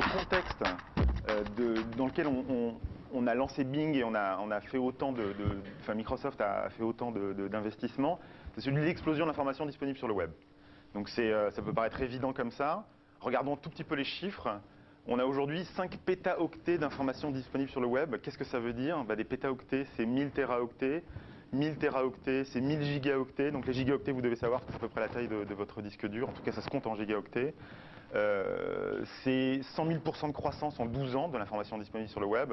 contexte dans lequel on a lancé Bing et on a fait autant enfin Microsoft a fait autant d'investissements, c'est celui de l'explosion de l'information disponible sur le web. Donc ça peut paraître évident comme ça. Regardons un tout petit peu les chiffres. On a aujourd'hui 5 pétaoctets d'informations disponibles sur le web. Qu'est-ce que ça veut dire? Des pétaoctets, c'est 1000 téraoctets. 1000 téraoctets, c'est 1000 gigaoctets. Donc les gigaoctets, vous devez savoir que c'est à peu près la taille de votre disque dur. En tout cas, ça se compte en gigaoctets. C'est 100 000% de croissance en 12 ans de l'information disponible sur le web.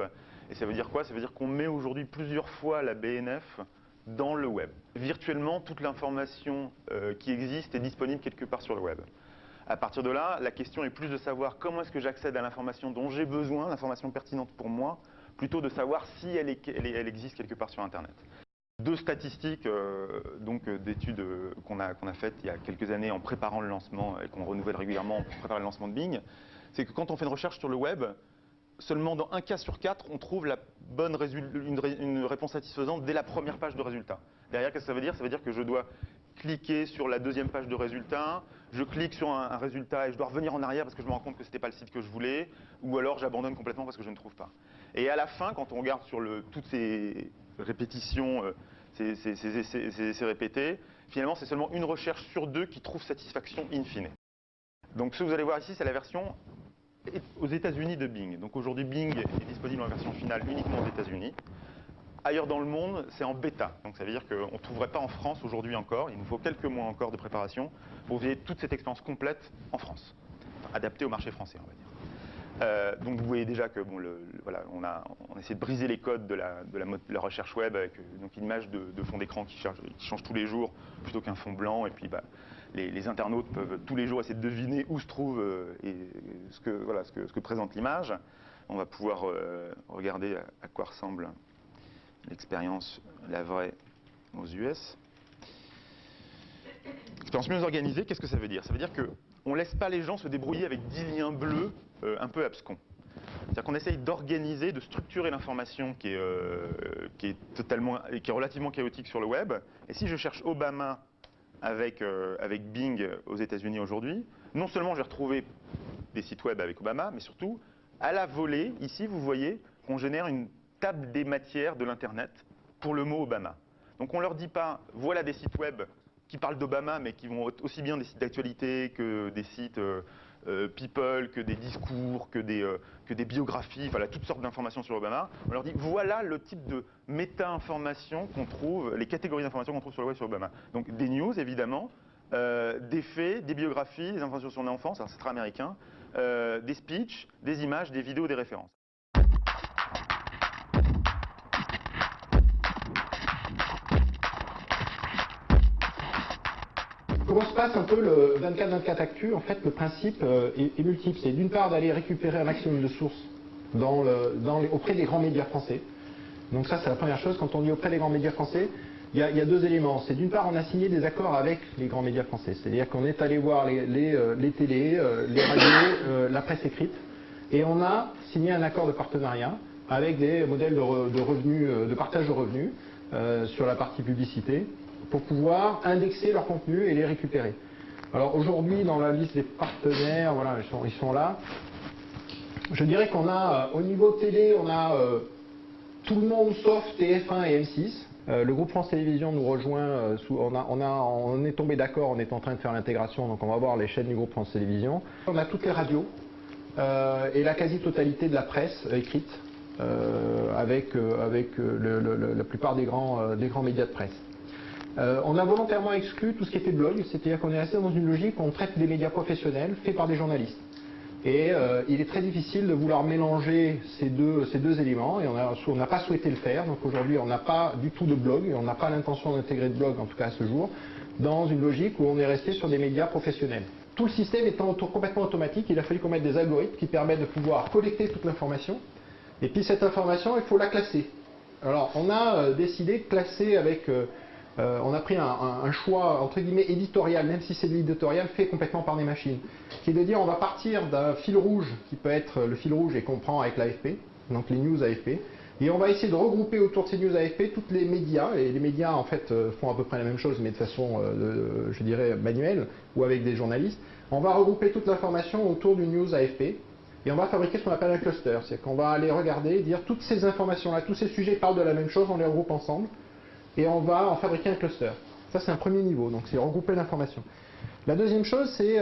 Et ça veut dire quoi? Ça veut dire qu'on met aujourd'hui plusieurs fois la BNF dans le web. Virtuellement, toute l'information qui existe est disponible quelque part sur le web. À partir de là, la question est plus de savoir comment est-ce que j'accède à l'information dont j'ai besoin, l'information pertinente pour moi, plutôt de savoir si elle existe quelque part sur Internet. Deux statistiques d'études qu'on a faites il y a quelques années en préparant le lancement et qu'on renouvelle régulièrement pour préparer le lancement de Bing, c'est que quand on fait une recherche sur le web, seulement dans un cas sur 4, on trouve une réponse satisfaisante dès la première page de résultat. Derrière, qu'est-ce que ça veut dire? Ça veut dire que je dois cliquer sur la deuxième page de résultat, je clique sur un résultat et je dois revenir en arrière parce que je me rends compte que ce n'était pas le site que je voulais, ou alors j'abandonne complètement parce que je ne trouve pas. Et à la fin, quand on regarde sur toutes ces répétitions, ces essais répétés, finalement c'est seulement une recherche sur 2 qui trouve satisfaction in fine. Donc ce que vous allez voir ici, c'est la version aux États-Unis de Bing. Donc aujourd'hui, Bing est disponible en version finale uniquement aux États-Unis. Ailleurs dans le monde, c'est en bêta. Donc ça veut dire qu'on ne trouverait pas en France aujourd'hui encore. Il nous faut quelques mois encore de préparation pour vivre toute cette expérience complète en France, adaptée au marché français, on va dire. Donc vous voyez déjà que voilà, on essaie de briser les codes de la recherche web avec donc une image de fond d'écran qui change tous les jours plutôt qu'un fond blanc. Et puis les internautes peuvent tous les jours essayer de deviner où se trouve ce que présente l'image. On va pouvoir regarder à quoi ressemble l'expérience, la vraie, aux US. Expérience mieux organisée, qu'est-ce que ça veut dire? Ça veut dire qu'on ne laisse pas les gens se débrouiller avec 10 liens bleus un peu abscons. C'est-à-dire qu'on essaye d'organiser, de structurer l'information qui est relativement chaotique sur le web. Et si je cherche Obama avec Bing aux États-Unis aujourd'hui, non seulement je vais retrouver des sites web avec Obama, mais surtout, à la volée, ici, vous voyez qu'on génère une table des matières de l'Internet pour le mot Obama. Donc on ne leur dit pas, voilà des sites web qui parlent d'Obama, mais qui vont être aussi bien des sites d'actualité que des sites people, que des discours, que des biographies, voilà, toutes sortes d'informations sur Obama. On leur dit, voilà le type de méta-information qu'on trouve, les catégories d'informations qu'on trouve sur le web sur Obama. Donc des news, évidemment, des faits, des biographies, des informations sur l'enfance, c'est très américain, des speeches, des images, des vidéos, des références. Comment se passe un peu le 24/24 Actu? En fait, le principe est multiple. C'est d'une part d'aller récupérer un maximum de sources auprès des grands médias français. Donc ça, c'est la première chose. Quand on dit auprès des grands médias français, il y a deux éléments. C'est d'une part, on a signé des accords avec les grands médias français. C'est-à-dire qu'on est allé voir les télés, les radios, la presse écrite. Et on a signé un accord de partenariat avec des modèles de revenus, de partage de revenus sur la partie publicité, pour pouvoir indexer leur contenu et les récupérer. Alors aujourd'hui, dans la liste des partenaires, voilà, ils sont là. Je dirais qu'on a, au niveau télé, on a tout le monde sauf TF1 et M6. Le groupe France Télévisions nous rejoint, on est tombé d'accord, on est en train de faire l'intégration, donc on va voir les chaînes du groupe France Télévisions. On a toutes les radios et la quasi-totalité de la presse écrite, avec la plupart des grands médias de presse. On a volontairement exclu tout ce qui était blog, c'est-à-dire qu'on est resté dans une logique où on traite des médias professionnels faits par des journalistes. Et il est très difficile de vouloir mélanger ces deux éléments, et on n'a pas souhaité le faire. Donc aujourd'hui, on n'a pas du tout de blog, et on n'a pas l'intention d'intégrer de blog, en tout cas à ce jour, dans une logique où on est resté sur des médias professionnels. Tout le système étant complètement automatique, il a fallu qu'on mette des algorithmes qui permettent de pouvoir collecter toute l'information, et puis cette information, il faut la classer. Alors on a décidé de classer avec... on a pris un choix, entre guillemets, éditorial, même si c'est de l'éditorial fait complètement par des machines, qui est de dire on va partir d'un fil rouge, qui peut être le fil rouge et qu'on prend avec l'AFP, donc les news AFP, et on va essayer de regrouper autour de ces news AFP tous les médias, et les médias en fait font à peu près la même chose, mais de façon, je dirais, manuelle, ou avec des journalistes. On va regrouper toute l'information autour du news AFP, Et on va fabriquer ce qu'on appelle un cluster. C'est qu'on va aller regarder, dire toutes ces informations-là, tous ces sujets parlent de la même chose, on les regroupe ensemble, et on va en fabriquer un cluster. Ça, c'est un premier niveau, donc c'est regrouper l'information. La deuxième chose, c'est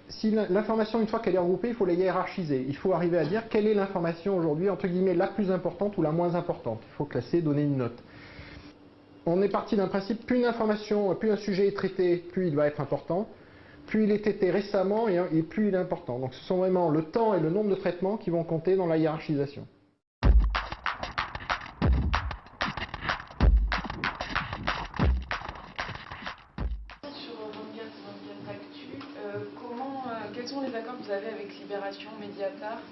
si l'information, une fois qu'elle est regroupée, il faut la hiérarchiser. Il faut arriver à dire quelle est l'information aujourd'hui, entre guillemets, la plus importante ou la moins importante. Il faut classer, donner une note. On est parti d'un principe, plus une information, plus un sujet est traité, plus il va être important. Plus il est traité récemment et plus il est important. Donc ce sont vraiment le temps et le nombre de traitements qui vont compter dans la hiérarchisation. Sur 24 Actu, quels sont les accords que vous avez avec Libération, Mediapart?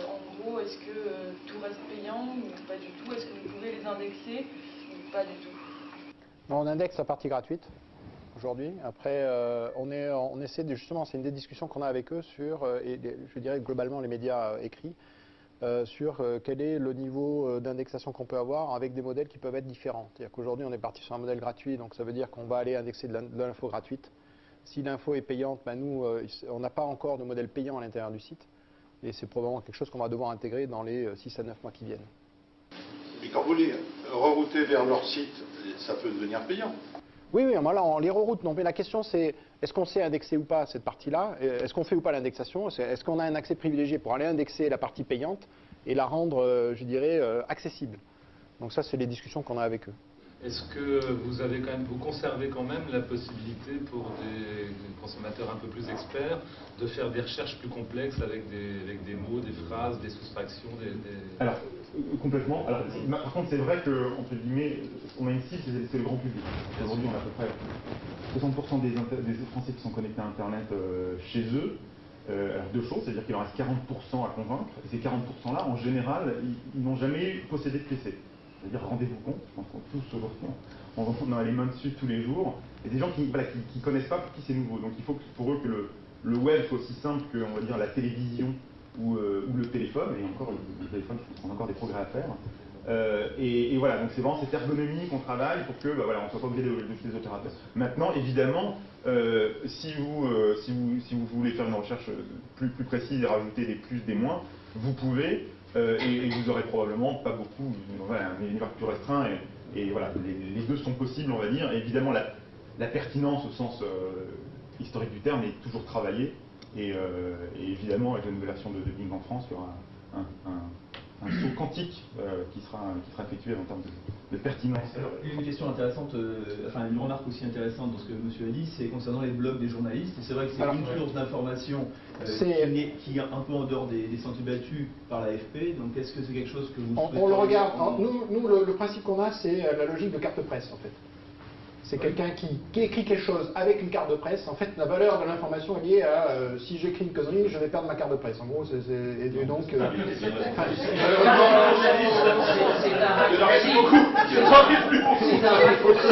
En gros, est-ce que tout reste payant ou pas du tout? Est-ce que vous pouvez les indexer ou pas du tout? On indexe la partie gratuite aujourd'hui. Après, on essaie de, justement, c'est une des discussions qu'on a avec eux sur, et je dirais globalement les médias écrits, sur quel est le niveau d'indexation qu'on peut avoir avec des modèles qui peuvent être différents. C'est-à-dire qu'aujourd'hui, on est parti sur un modèle gratuit, donc ça veut dire qu'on va aller indexer de l'info gratuite. Si l'info est payante, ben nous, on n'a pas encore de modèle payant à l'intérieur du site, et c'est probablement quelque chose qu'on va devoir intégrer dans les 6 à 9 mois qui viennent. Et quand vous les reroutez vers leur site, ça peut devenir payant. Oui, là, on les reroute. Non, mais la question, c'est est-ce qu'on sait indexer ou pas cette partie-là? Est-ce qu'on fait ou pas l'indexation? Est-ce qu'on a un accès privilégié pour aller indexer la partie payante et la rendre, je dirais, accessible? Donc ça, c'est les discussions qu'on a avec eux. Est-ce que vous conservez quand même la possibilité pour des consommateurs un peu plus experts de faire des recherches plus complexes avec des mots, des phrases, des soustractions, Alors, complètement. Alors, par contre, c'est vrai que, entre guillemets, on a une cible, c'est le grand public. Aujourd'hui, on a à peu près 60% des Français qui sont connectés à Internet chez eux. Alors, deux choses, c'est-à-dire qu'il en reste 40% à convaincre. Et ces 40%-là, en général, ils n'ont jamais possédé de PC. C'est-à-dire, rendez-vous compte, je pense qu'on tous aujourd'hui, on a les mains dessus tous les jours. Et des gens qui ne connaissent pas pour qui c'est nouveau. Donc il faut pour eux que le web soit aussi simple que, on va dire, la télévision ou le téléphone. Et encore, le téléphone, on a encore des progrès à faire. Et voilà, donc c'est vraiment cette ergonomie qu'on travaille pour que voilà, on ne soit pas obligé de les opérateurs. Maintenant, évidemment, si vous voulez faire une recherche plus précise et rajouter des plus, des moins, vous pouvez. Et vous aurez probablement pas beaucoup, voilà, un univers plus restreint, et voilà, les deux sont possibles, on va dire. Et évidemment, la pertinence au sens historique du terme est toujours travaillée, et évidemment, avec la nouvelle version de Bing en France, il y aura un saut quantique qui sera effectué en termes de pertinence. Alors, une question intéressante, une remarque aussi intéressante dans ce que monsieur a dit, c'est concernant les blogs des journalistes. Et c'est vrai que c'est une source d'information qui est un peu en dehors des sentiers battus par l'AFP. Donc est-ce que c'est quelque chose que vous on le regarde. Nous, le principe qu'on a, c'est la logique de carte presse, en fait. C'est quelqu'un qui écrit quelque chose avec une carte de presse. En fait, la valeur de l'information est liée à si j'écris une connerie, je vais perdre ma carte de presse. En gros, et donc. C'est un raccourci.